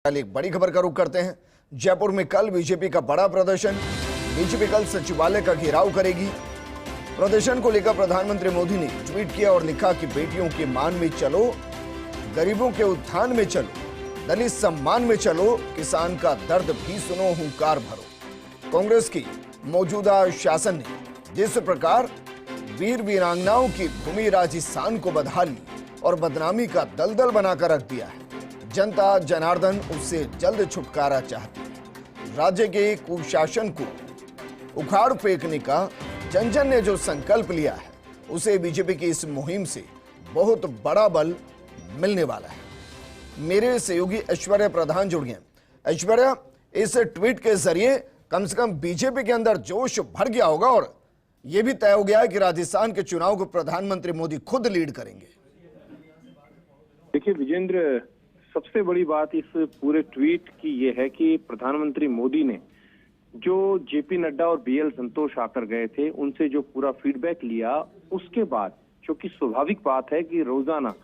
एक बड़ी खबर का रुख करते हैं। जयपुर में कल बीजेपी का बड़ा प्रदर्शन। बीजेपी कल सचिवालय का घेराव करेगी। प्रदर्शन को लेकर प्रधानमंत्री मोदी ने ट्वीट किया और लिखा कि बेटियों के मान में चलो, गरीबों के उत्थान में चलो, दलित सम्मान में चलो, किसान का दर्द भी सुनो, हुंकार भरो। कांग्रेस की मौजूदा शासन ने जिस प्रकार वीर वीरांगनाओं की भूमि राजस्थान को बदहाल ली और बदनामी का दलदल बनाकर रख दिया है, जनता जनार्दन उससे जल्द छुटकारा चाहती है। राज्य के कुशासन को उखाड़ फेंकने का जन जन ने जो संकल्प लिया है, उसे बीजेपी की इस मुहिम से बहुत बड़ा बल मिलने वाला है। मेरे सहयोगी ऐश्वर्या प्रधान जुड़ गए। ऐश्वर्या, इस ट्वीट के जरिए कम से कम बीजेपी के अंदर जोश भर गया होगा और यह भी तय हो गया है कि राजस्थान के चुनाव को प्रधानमंत्री मोदी खुद लीड करेंगे। देखिए विजेंद्र, सबसे बड़ी बात इस पूरे ट्वीट की ये है कि प्रधानमंत्री मोदी ने जो जेपी नड्डा और बीएल संतोष आकर गए थे, उनसे जो पूरा फीडबैक लिया, उसके बाद जो कि स्वाभाविक बात है कि रोजाना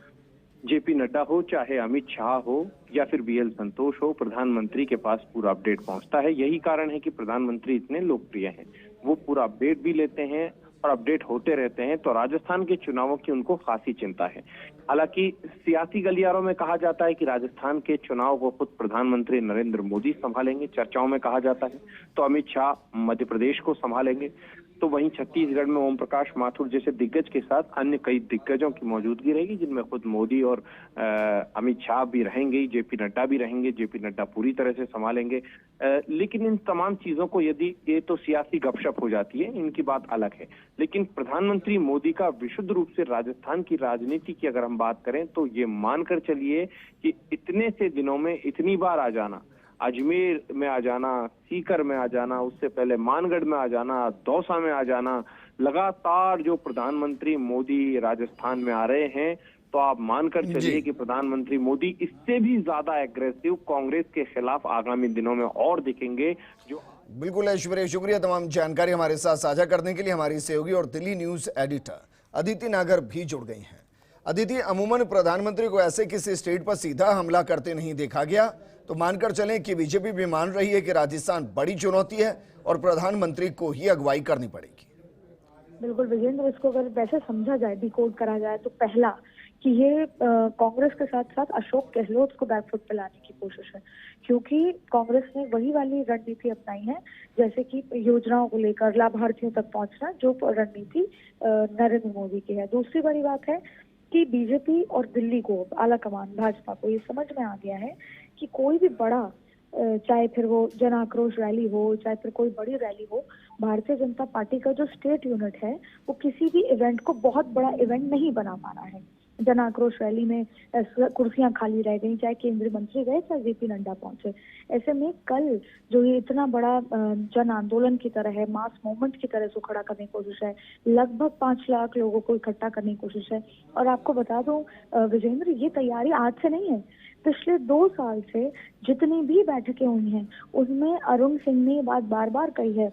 जेपी नड्डा हो, चाहे अमित शाह हो या फिर बीएल संतोष हो, प्रधानमंत्री के पास पूरा अपडेट पहुंचता है। यही कारण है कि प्रधानमंत्री इतने लोकप्रिय हैं। वो पूरा अपडेट भी लेते हैं और अपडेट होते रहते हैं। तो राजस्थान के चुनावों की उनको खासी चिंता है। हालांकि सियासी गलियारों में कहा जाता है कि राजस्थान के चुनाव को खुद प्रधानमंत्री नरेंद्र मोदी संभालेंगे। चर्चाओं में कहा जाता है तो अमित शाह मध्य प्रदेश को संभालेंगे, तो वहीं छत्तीसगढ़ में ओम प्रकाश माथुर जैसे दिग्गज के साथ अन्य कई दिग्गजों की मौजूदगी रहेगी, जिनमें खुद मोदी और अमित शाह भी रहेंगे, जेपी नड्डा भी रहेंगे। जेपी नड्डा पूरी तरह से संभालेंगे। लेकिन इन तमाम चीजों को यदि ये तो सियासी गपशप हो जाती है, इनकी बात अलग है। लेकिन प्रधानमंत्री मोदी का विशुद्ध रूप से राजस्थान की राजनीति की अगर हम बात करें तो ये मानकर चलिए कि इतने से दिनों में इतनी बार आ जाना, अजमेर में आ जाना, सीकर में आ जाना, उससे पहले मानगढ़ में आ जाना, दौसा में आ जाना, लगातार जो प्रधानमंत्री मोदी राजस्थान में आ रहे हैं, तो आप मानकर चलिए कि प्रधानमंत्री मोदी इससे भी ज्यादा एग्रेसिव कांग्रेस के खिलाफ आगामी दिनों में और दिखेंगे। जो बिल्कुल ऐश्वर्या, शुक्रिया तमाम जानकारी हमारे साथ साझा करने के लिए। हमारी सहयोगी और दिल्ली न्यूज एडिटर अदिति नागर भी जुड़ गई हैं। अदिति, अमूमन प्रधानमंत्री को ऐसे किसी स्टेट पर सीधा हमला करते नहीं देखा गया, तो मानकर चलें कि बीजेपी भी मान रही है कि राजस्थान बड़ी चुनौती है और प्रधानमंत्री को ही अगुवाई करनी पड़ेगी। बिल्कुल विजेंद्र, इसको अगर वैसे समझा जाए, डिकोड करा जाए, तो पहला कि ये कांग्रेस के साथ साथ अशोक गहलोत को बैकफुट पे लाने की कोशिश है, क्योंकि कांग्रेस ने वही वाली रणनीति अपनाई है, जैसे कि योजनाओं को लेकर लाभार्थियों तक पहुंचना, जो रणनीति नरेंद्र मोदी की है। दूसरी बड़ी बात है कि बीजेपी और दिल्ली को, आला कमान भाजपा को ये समझ में आ गया है कि कोई भी बड़ा, चाहे फिर वो जन आक्रोश रैली हो, चाहे फिर कोई बड़ी रैली हो, भारतीय जनता पार्टी का जो स्टेट यूनिट है वो किसी भी इवेंट को बहुत बड़ा इवेंट नहीं बना पा रहा है। जन आक्रोश रैली में कुर्सियां खाली रह गई, चाहे केंद्रीय मंत्री गए, चाहे जेपी नड्डा पहुंचे। ऐसे में कल जो ये इतना बड़ा जन आंदोलन की तरह है, मास मूवमेंट की तरह से खड़ा करने की कोशिश है, लगभग 5 लाख लोगों को इकट्ठा करने की कोशिश है। और आपको बता दूं विजेंद्र, ये तैयारी आज से नहीं है। पिछले 2 साल से जितनी भी बैठकें हुई हैं, उसमें अरुण सिंह ने बात बार बार कही है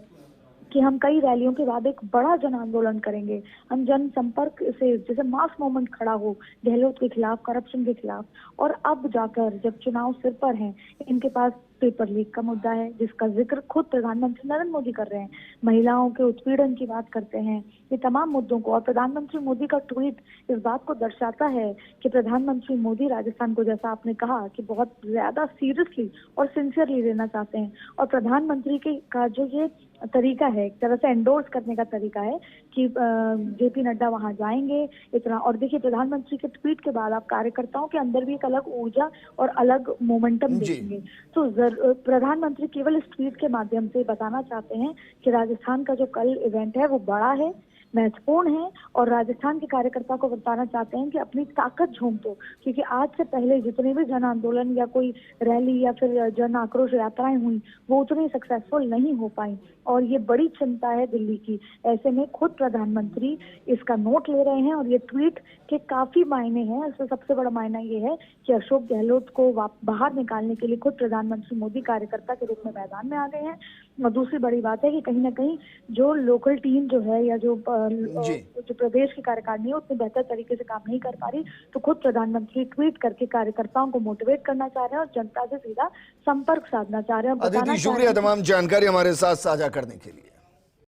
कि हम कई रैलियों के बाद एक बड़ा जन आंदोलन करेंगे। हम जन संपर्क से जैसे मास मूवमेंट खड़ा हो गहलोत के खिलाफ, करप्शन के खिलाफ। और अब जाकर जब चुनाव सिर पर हैं, इनके पास पेपर लीक का मुद्दा है, जिसका जिक्र खुद प्रधानमंत्री नरेंद्र मोदी कर रहे हैं, महिलाओं के उत्पीड़न की बात करते हैं, ये तमाम मुद्दों को। और प्रधानमंत्री मोदी का ट्वीट इस बात को दर्शाता है कि प्रधानमंत्री मोदी राजस्थान को, जैसा आपने कहा, कि बहुत ज्यादा सीरियसली और सिंसियरली लेना चाहते हैं। और प्रधानमंत्री के का जो ये तरीका है, एक तरह से एंडोर्स करने का तरीका है कि जेपी नड्डा वहां जाएंगे इतना। और देखिए, प्रधानमंत्री के ट्वीट के बाद आप कार्यकर्ताओं के अंदर भी एक अलग ऊर्जा और अलग मोमेंटम देखेंगे। तो प्रधानमंत्री केवल इस ट्वीट के माध्यम से बताना चाहते हैं कि राजस्थान का जो कल इवेंट है वो बड़ा है, महत्वपूर्ण है, और राजस्थान के कार्यकर्ता को बताना चाहते हैं कि अपनी ताकत झोंक दो, क्योंकि आज से पहले जितने भी जन आंदोलन या कोई रैली या फिर जन आक्रोश यात्राएं हुई, वो उतनी सक्सेसफुल नहीं हो पाई। और ये बड़ी चिंता है दिल्ली की। ऐसे में खुद प्रधानमंत्री इसका नोट ले रहे हैं और ये ट्वीट के काफी मायने हैं। इसमें सबसे बड़ा मायना ये है कि अशोक गहलोत को बाहर निकालने के लिए खुद प्रधानमंत्री मोदी कार्यकर्ता के रूप में मैदान में आ गए हैं। और दूसरी बड़ी बात है कि कहीं ना कहीं जो लोकल टीम जो है, या जो जी। जो प्रदेश की कार्यकारिणी है उतनी बेहतर तरीके से काम नहीं कर पा रही, तो खुद प्रधानमंत्री ट्वीट करके कार्यकर्ताओं को मोटिवेट करना चाह रहे हैं और जनता से सीधा संपर्क साधना चाह रहे हैं और बताना अदिति, चाह रहे शुक्रिया हैं कि तमाम जानकारी हमारे साथ साझा करने के लिए।